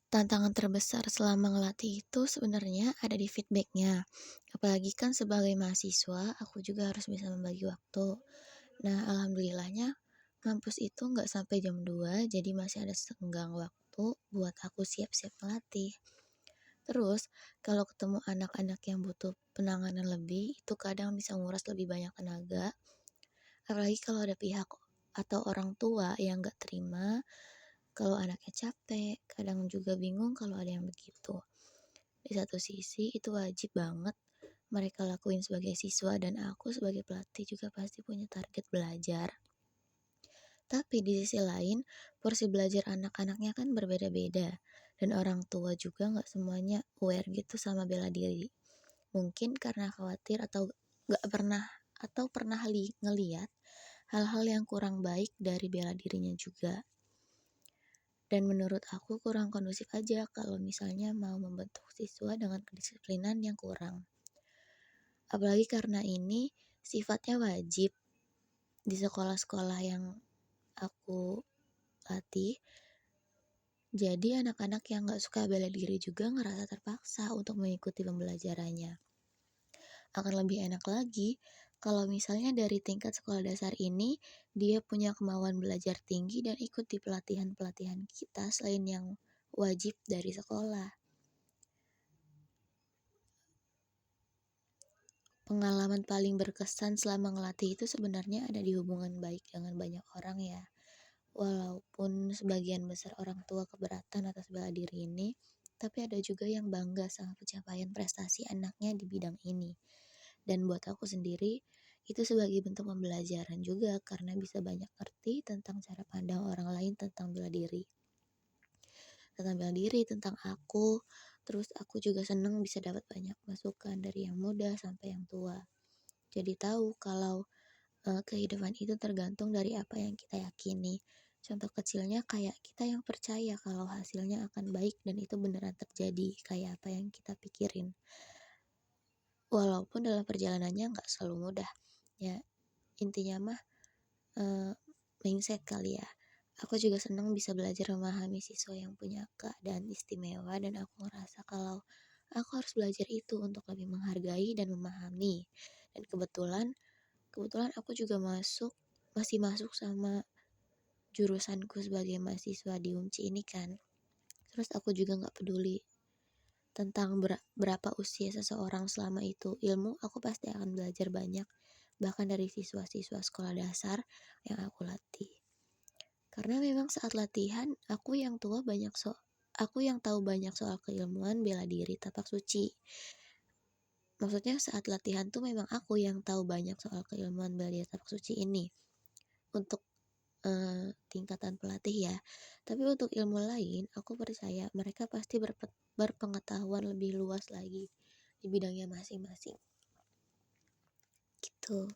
Tantangan terbesar selama ngelatih itu sebenarnya ada di feedbacknya. Apalagi kan sebagai mahasiswa, aku juga harus bisa membagi waktu. Nah, alhamdulillahnya kampus itu nggak sampai jam 2, jadi masih ada senggang waktu buat aku siap-siap ngelatih. Terus, kalau ketemu anak-anak yang butuh penanganan lebih, itu kadang bisa nguras lebih banyak tenaga. Apalagi kalau ada pihak atau orang tua yang nggak terima kalau anaknya capek, kadang juga bingung kalau ada yang begitu. Di satu sisi itu wajib banget mereka lakuin sebagai siswa dan aku sebagai pelatih juga pasti punya target belajar. Tapi di sisi lain, porsi belajar anak-anaknya kan berbeda-beda dan orang tua juga nggak semuanya aware gitu sama bela diri. Mungkin karena khawatir atau nggak pernah atau pernah ngeliat hal-hal yang kurang baik dari bela dirinya juga. Dan menurut aku kurang kondusif aja kalau misalnya mau membentuk siswa dengan kedisiplinan yang kurang. Apalagi karena ini sifatnya wajib di sekolah-sekolah yang aku latih. Jadi anak-anak yang gak suka bela diri juga ngerasa terpaksa untuk mengikuti pembelajarannya. Akan lebih enak lagi kalau misalnya dari tingkat sekolah dasar ini dia punya kemauan belajar tinggi dan ikut di pelatihan-pelatihan kita selain yang wajib dari sekolah. Pengalaman paling berkesan selama ngelatih itu sebenarnya ada di hubungan baik dengan banyak orang ya. Walaupun sebagian besar orang tua keberatan atas bela diri ini, tapi ada juga yang bangga sama pencapaian prestasi anaknya di bidang ini. Dan buat aku sendiri, itu sebagai bentuk pembelajaran juga karena bisa banyak ngerti tentang cara pandang orang lain tentang bela diri. Tentang bela diri, tentang aku, terus aku juga seneng bisa dapat banyak masukan dari yang muda sampai yang tua. Jadi tahu kalau kehidupan itu tergantung dari apa yang kita yakini. Contoh kecilnya kayak kita yang percaya kalau hasilnya akan baik dan itu beneran terjadi kayak apa yang kita pikirin. Walaupun dalam perjalanannya nggak selalu mudah. Ya, intinya mah eh, mindset kali ya. Aku juga senang bisa belajar memahami siswa yang punya keadaan istimewa dan aku ngerasa kalau aku harus belajar itu untuk lebih menghargai dan memahami. Dan kebetulan aku juga masih masuk sama jurusanku sebagai mahasiswa di UNCI ini kan. Terus aku juga nggak peduli tentang berapa usia seseorang selama itu ilmu, aku pasti akan belajar banyak bahkan dari siswa-siswa sekolah dasar yang aku latih. Karena memang saat latihan aku yang tahu banyak soal keilmuan bela diri tapak suci. Maksudnya saat latihan tuh memang aku yang tahu banyak soal keilmuan bela diri tapak suci ini. Untuk tingkatan pelatih ya. Tapi untuk ilmu lain, aku percaya mereka pasti berpengetahuan lebih luas lagi di bidangnya masing-masing. Gitu.